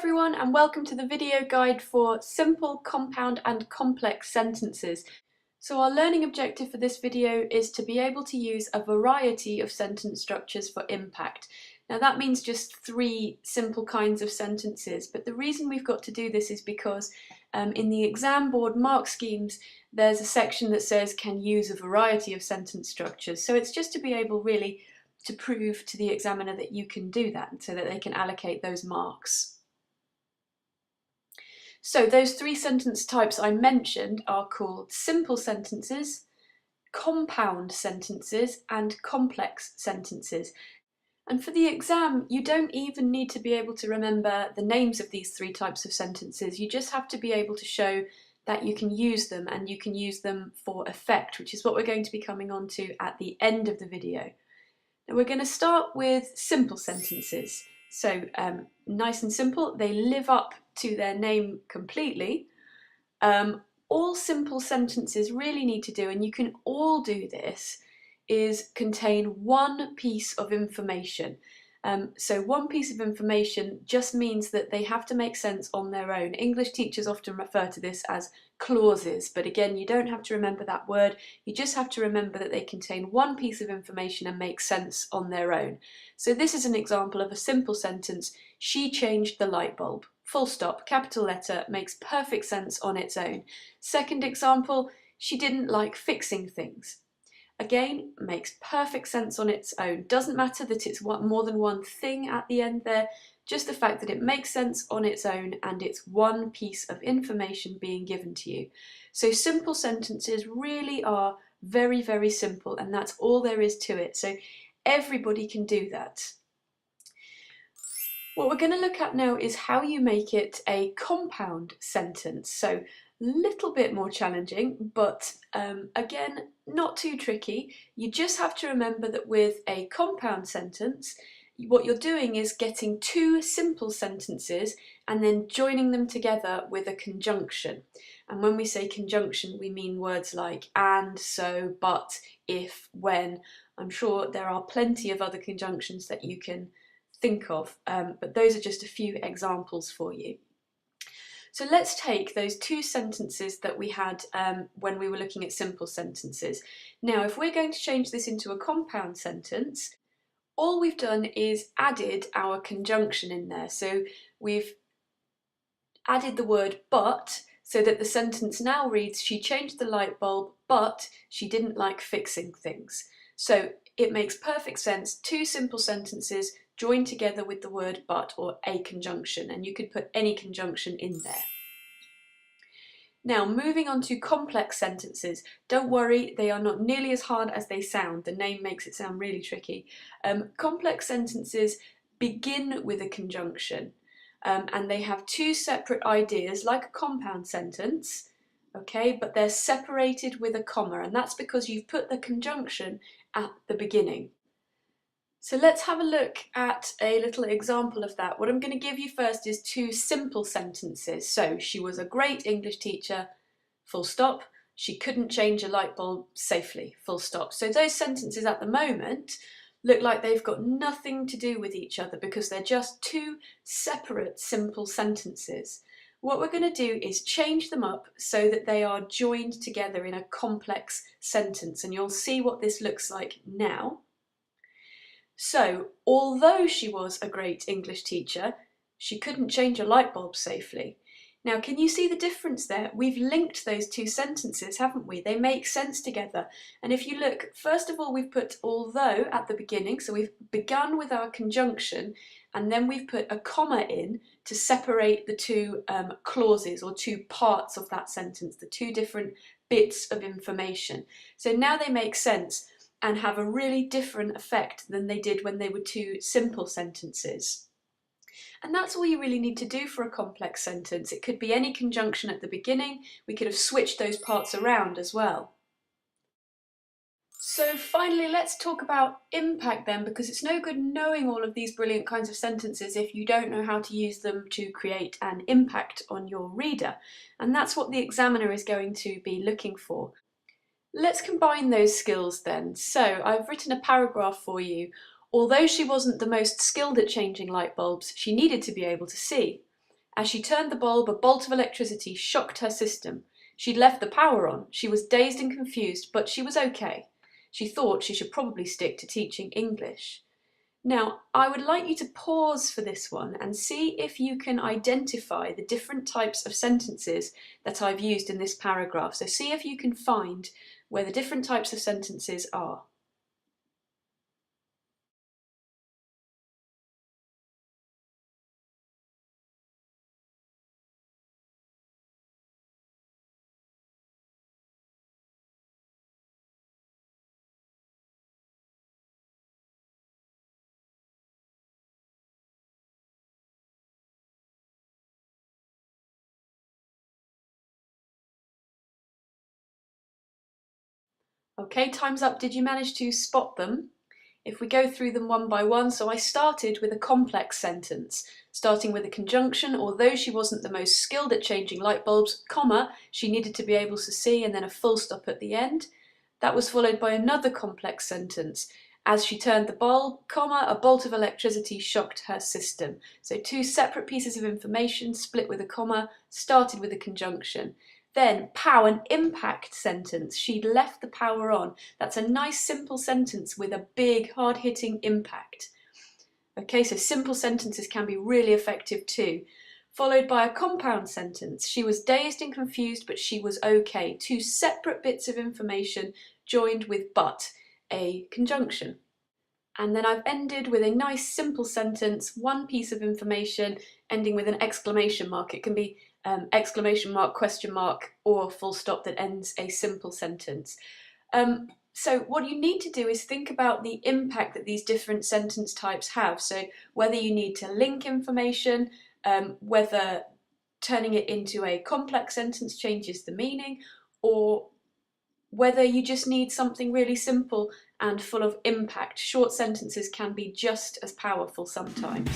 everyone, and welcome to the video guide for simple, compound and complex sentences. So our learning objective for this video is to be able to use a variety of sentence structures for impact. Now that means just 3 simple kinds of sentences, but the reason we've got to do this is because in the exam board mark schemes there's a section that says can use a variety of sentence structures. So it's just to be able really to prove to the examiner that you can do that so that they can allocate those marks. So those 3 sentence types I mentioned are called simple sentences, compound sentences and complex sentences. And for the exam, you don't even need to be able to remember the names of these 3 types of sentences. You just have to be able to show that you can use them, and you can use them for effect, which is what we're going to be coming on to at the end of the video. Now we're going to start with simple sentences. So nice and simple, they live up to their name completely. All simple sentences really need to do, and you can all do this, is contain one piece of information. So one piece of information just means that they have to make sense on their own. English teachers often refer to this as clauses, but again, you don't have to remember that word. You just have to remember that they contain one piece of information and make sense on their own. So this is an example of a simple sentence. She changed the light bulb. Full stop, capital letter, makes perfect sense on its own. Second example, she didn't like fixing things. Again, makes perfect sense on its own. Doesn't matter that it's more than one thing at the end there, just the fact that it makes sense on its own and it's one piece of information being given to you. So simple sentences really are very, very simple, and that's all there is to it. So everybody can do that. What we're going to look at now is how you make it a compound sentence. So little bit more challenging, but again, not too tricky. You just have to remember that with a compound sentence, what you're doing is getting 2 simple sentences and then joining them together with a conjunction. And when we say conjunction, we mean words like and, so, but, if, when. I'm sure there are plenty of other conjunctions that you can think of, but those are just a few examples for you. So let's take those 2 sentences that we had when we were looking at simple sentences. Now, if we're going to change this into a compound sentence, all we've done is added our conjunction in there. So we've added the word but, so that the sentence now reads, she changed the light bulb, but she didn't like fixing things. So it makes perfect sense, 2 simple sentences joined together with the word but, or a conjunction, and you could put any conjunction in there. Now, moving on to complex sentences. Don't worry, they are not nearly as hard as they sound. The name makes it sound really tricky. Complex sentences begin with a conjunction, and they have 2 separate ideas, like a compound sentence, okay, but they're separated with a comma, and that's because you've put the conjunction at the beginning. So let's have a look at a little example of that. What I'm going to give you first is 2 simple sentences. So, she was a great English teacher, full stop. She couldn't change a light bulb safely, full stop. So those sentences at the moment look like they've got nothing to do with each other because they're just 2 separate simple sentences. What we're going to do is change them up so that they are joined together in a complex sentence, and you'll see what this looks like now. So, although she was a great English teacher, she couldn't change a light bulb safely. Now, can you see the difference there? We've linked those 2 sentences, haven't we? They make sense together. And if you look, first of all, we've put although at the beginning, so we've begun with our conjunction, and then we've put a comma in to separate the 2 clauses or 2 parts of that sentence, the 2 different bits of information. So now they make sense and have a really different effect than they did when they were 2 simple sentences. And that's all you really need to do for a complex sentence. It could be any conjunction at the beginning. We could have switched those parts around as well. So finally, let's talk about impact then, because it's no good knowing all of these brilliant kinds of sentences if you don't know how to use them to create an impact on your reader. And that's what the examiner is going to be looking for. Let's combine those skills then. So I've written a paragraph for you. Although she wasn't the most skilled at changing light bulbs, she needed to be able to see. As she turned the bulb, a bolt of electricity shocked her system. She'd left the power on. She was dazed and confused, but she was okay. She thought she should probably stick to teaching English. Now, I would like you to pause for this one and see if you can identify the different types of sentences that I've used in this paragraph. So see if you can find where the different types of sentences are. Okay, time's up. Did you manage to spot them? If we go through them one by one, so I started with a complex sentence, starting with a conjunction. Although she wasn't the most skilled at changing light bulbs, comma, she needed to be able to see, and then a full stop at the end. That was followed by another complex sentence. As she turned the bulb, comma, a bolt of electricity shocked her system. So two separate pieces of information split with a comma, started with a conjunction. Then, pow, an impact sentence. She'd left the power on. That's a nice simple sentence with a big hard-hitting impact. Okay, so simple sentences can be really effective too. Followed by a compound sentence. She was dazed and confused, but she was okay. Two separate bits of information joined with but, a conjunction. And then I've ended with a nice simple sentence, one piece of information ending with an exclamation mark. It can be exclamation mark, question mark, or full stop that ends a simple sentence. So what you need to do is think about the impact that these different sentence types have. So whether you need to link information, whether turning it into a complex sentence changes the meaning, or whether you just need something really simple and full of impact. Short sentences can be just as powerful sometimes.